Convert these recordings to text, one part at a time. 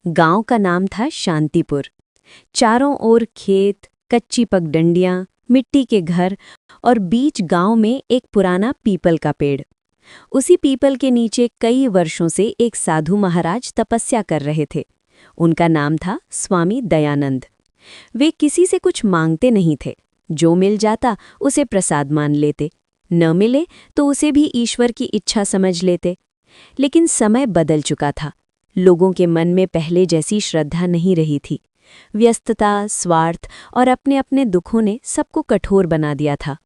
गांव का नाम था शांतिपुर। चारों ओर खेत, कच्ची पगडंडियां, मिट्टी के घर और बीच गांव में एक पुराना पीपल का पेड़। उसी पीपल के नीचे कई वर्षों से एक साधु महाराज तपस्या कर रहे थे। उनका नाम था स्वामी दयानंद। वे किसी से कुछ मांगते नहीं थे। जो मिल जाता उसे प्रसाद मान लेते, न मिले तो उसे भी ईश्वर की इच्छा समझ लेते। लेकिन समय बदल चुका था। लोगों के मन में पहले जैसी श्रद्धा नहीं रही थी। व्यस्तता, स्वार्थ और अपने अपने दुखों ने सबको कठोर बना दिया था।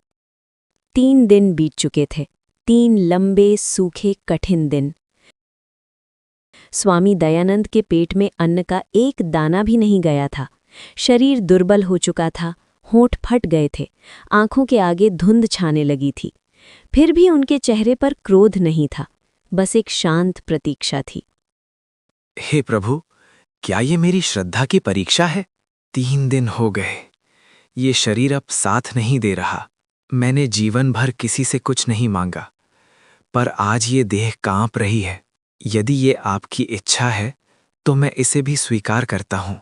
3 दिन बीत चुके थे, 3 लंबे, सूखे, कठिन दिन। स्वामी दयानंद के पेट में अन्न का एक दाना भी नहीं गया था। शरीर दुर्बल हो चुका था, होंठ फट गए थे, आंखों के आगे धुंध छाने लगी थी। फिर भी उनके चेहरे पर क्रोध नहीं था, बस एक शांत प्रतीक्षा थी। हे प्रभु, क्या ये मेरी श्रद्धा की परीक्षा है? 3 दिन हो गए, ये शरीर अब साथ नहीं दे रहा। मैंने जीवन भर किसी से कुछ नहीं मांगा, पर आज ये देह कांप रही है। यदि ये आपकी इच्छा है तो मैं इसे भी स्वीकार करता हूँ।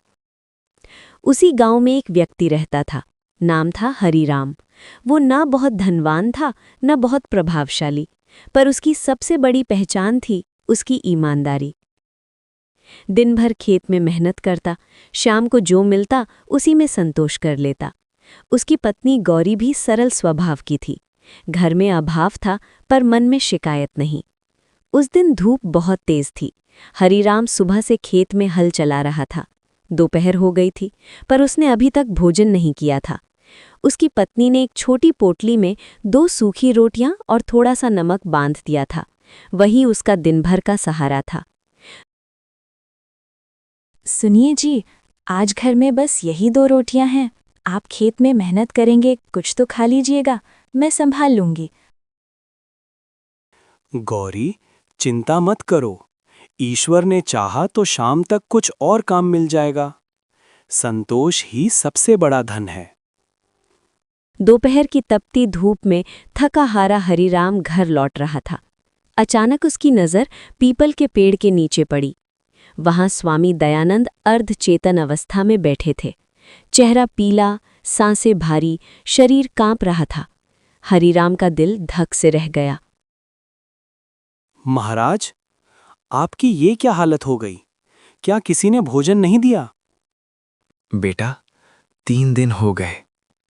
उसी गांव में एक व्यक्ति रहता था। नाम था हरिराम। वो न बहुत धनवान था, न बहुत प्रभावशाली, पर उसकी सबसे बड़ी पहचान थी उसकी ईमानदारी। दिन भर खेत में मेहनत करता, शाम को जो मिलता उसी में संतोष कर लेता। उसकी पत्नी गौरी भी सरल स्वभाव की थी। घर में अभाव था, पर मन में शिकायत नहीं। उस दिन धूप बहुत तेज थी। हरिराम सुबह से खेत में हल चला रहा था। दोपहर हो गई थी, पर उसने अभी तक भोजन नहीं किया था। उसकी पत्नी ने एक छोटी पोटली में 2 सूखी रोटियां और थोड़ा सा नमक बांध दिया था। वही उसका दिन भर का सहारा था। सुनिए जी, आज घर में बस यही 2 रोटियां हैं। आप खेत में मेहनत करेंगे, कुछ तो खा लीजिएगा, मैं संभाल लूंगी। गौरी, चिंता मत करो। ईश्वर ने चाहा तो शाम तक कुछ और काम मिल जाएगा। संतोष ही सबसे बड़ा धन है। दोपहर की तपती धूप में थका हारा हरिराम घर लौट रहा था। अचानक उसकी नज़र पीपल के पेड़ के नीचे पड़ी। वहां स्वामी दयानंद अर्धचेतन अवस्था में बैठे थे। चेहरा पीला, सांसें भारी, शरीर कांप रहा था। हरिराम का दिल धक से रह गया। महाराज, आपकी ये क्या हालत हो गई? क्या किसी ने भोजन नहीं दिया? बेटा, 3 दिन हो गए,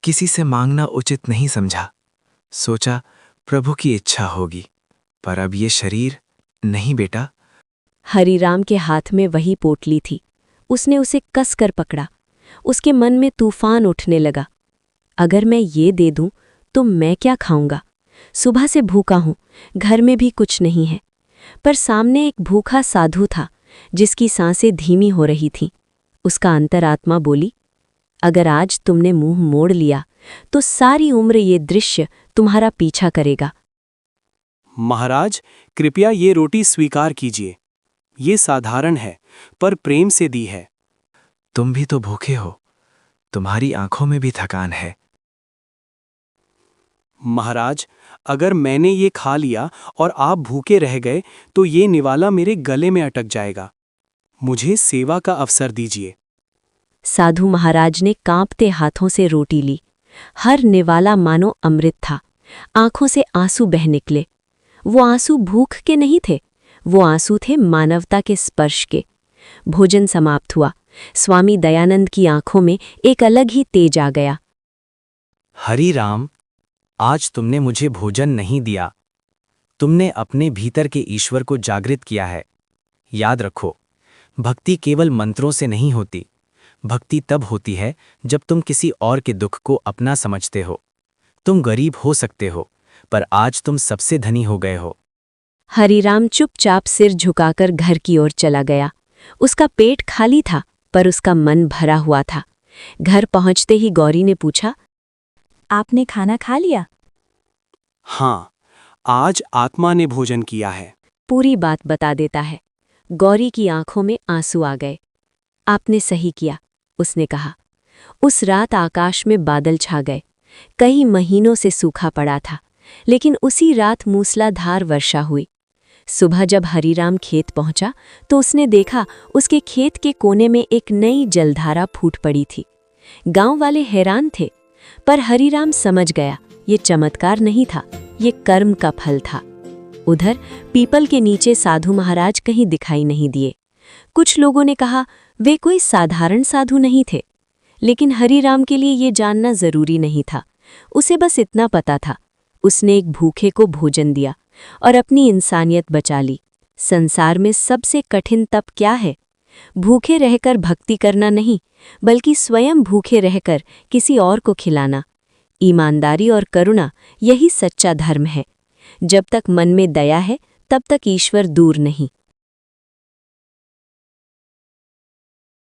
किसी से मांगना उचित नहीं समझा। सोचा प्रभु की इच्छा होगी, पर अब ये शरीर नहीं बेटा। हरिराम के हाथ में वही पोटली थी। उसने उसे कसकर पकड़ा। उसके मन में तूफान उठने लगा। अगर मैं ये दे दूं तो मैं क्या खाऊंगा? सुबह से भूखा हूं, घर में भी कुछ नहीं है। पर सामने एक भूखा साधु था, जिसकी सांसें धीमी हो रही थीं। उसका अंतरात्मा बोली, अगर आज तुमने मुंह मोड़ लिया तो सारी उम्र ये दृश्य तुम्हारा पीछा करेगा। महाराज, कृपया ये रोटी स्वीकार कीजिए। ये साधारण है, पर प्रेम से दी है। तुम भी तो भूखे हो, तुम्हारी आंखों में भी थकान है। महाराज, अगर मैंने ये खा लिया और आप भूखे रह गए तो ये निवाला मेरे गले में अटक जाएगा। मुझे सेवा का अवसर दीजिए। साधु महाराज ने कांपते हाथों से रोटी ली। हर निवाला मानो अमृत था। आंखों से आंसू बह निकले। वो आंसू भूख के नहीं थे, वो आंसू थे मानवता के स्पर्श के। भोजन समाप्त हुआ। स्वामी दयानंद की आंखों में एक अलग ही तेज आ गया। हरिराम, आज तुमने मुझे भोजन नहीं दिया। तुमने अपने भीतर के ईश्वर को जागृत किया है। याद रखो, भक्ति केवल मंत्रों से नहीं होती। भक्ति तब होती है जब तुम किसी और के दुख को अपना समझते हो। तुम गरीब हो सकते हो, पर आज तुम सबसे धनी हो गए हो। हरिराम चुपचाप सिर झुकाकर घर की ओर चला गया। उसका पेट खाली था, पर उसका मन भरा हुआ था। घर पहुंचते ही गौरी ने पूछा, आपने खाना खा लिया? हाँ, आज आत्मा ने भोजन किया है। पूरी बात बता देता है। गौरी की आंखों में आंसू आ गए। आपने सही किया, उसने कहा। उस रात आकाश में बादल छा गए। कई महीनों से सूखा पड़ा था, लेकिन उसी रात मूसलाधार वर्षा हुई। सुबह जब हरीराम खेत पहुंचा तो उसने देखा उसके खेत के कोने में एक नई जलधारा फूट पड़ी थी। गांव वाले हैरान थे, पर हरीराम समझ गया ये चमत्कार नहीं था, ये कर्म का फल था। उधर पीपल के नीचे साधु महाराज कहीं दिखाई नहीं दिए। कुछ लोगों ने कहा वे कोई साधारण साधु नहीं थे, लेकिन हरीराम के लिए ये जानना जरूरी नहीं था। उसे बस इतना पता था, उसने एक भूखे को भोजन दिया और अपनी इंसानियत बचा ली। संसार में सबसे कठिन तप क्या है? भूखे रहकर भक्ति करना नहीं, बल्कि स्वयं भूखे रहकर किसी और को खिलाना। ईमानदारी और करुणा यही सच्चा धर्म है। जब तक मन में दया है, तब तक ईश्वर दूर नहीं।